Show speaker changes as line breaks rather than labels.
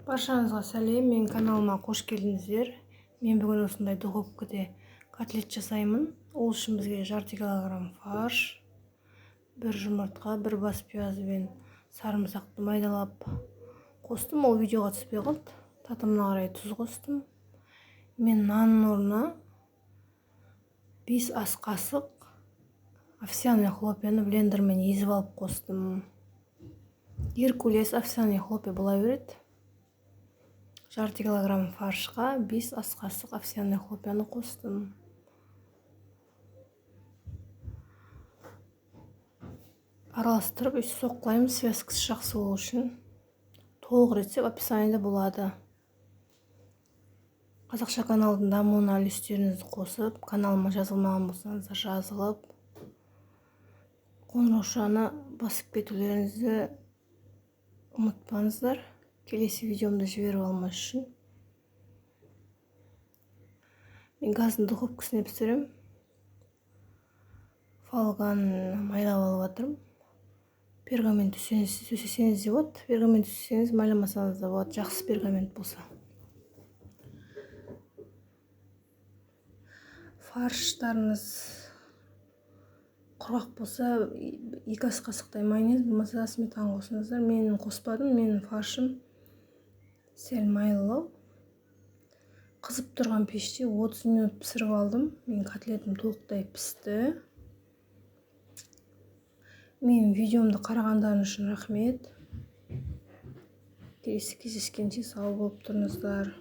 Баршаңызға сәлем, мен каналыма қош келдіңіздер. Мен бүгін осындай духовкада котлет жасаймын. Ол үшін бізге жарты килограмм фарш, бір жұмыртқа, бір бас пиязы мен сарымсақты майдалап қостым. Ол видеоға түспей қалды. Татымына қарай тұз қостым. Мен нанның орнына 5 ас қасық овсяный хлопьяны блендермен езіп алып қостым. Геркулес овсяный хлопья бола береді. Жарты килограмм фаршқа 5 ас қасық овсяный хлопьяны қостым. Араластырып, өйстіп соққылаймыз, связкасы жақсы болу үшін. Толық рецепт описаниеде болады. Қазақша каналдың дамуына үлестеріңізді қосып, каналыма жазылмаған болсаңыздар жазылып, қоңыраушаны басып кетулеріңізді ұмытпаңыздар. Келесі видеомды жіберіп алмас үшін. Мен газдың духовкасына пісірем. Фалган майлап алып жатырмын. Пергамент төсесеңіз де болады. Пергамент төсесеңіз майламасаңыз да болады. Жақсы пергамент болса. Фарштарыңыз құрғақ болса, 2 ас қасықтай майонез болмаса сметана қосыңыздар. Мен қоспадым, менің фаршым сәл майлылау. Қызып тұрған пеште 30 минут пісіріп алдым. Мен котлетім толықтай пісті. Мен видеомды қарағандарыңыз үшін рахмет. Келесі кездескенше сау болып тұрыңыздар.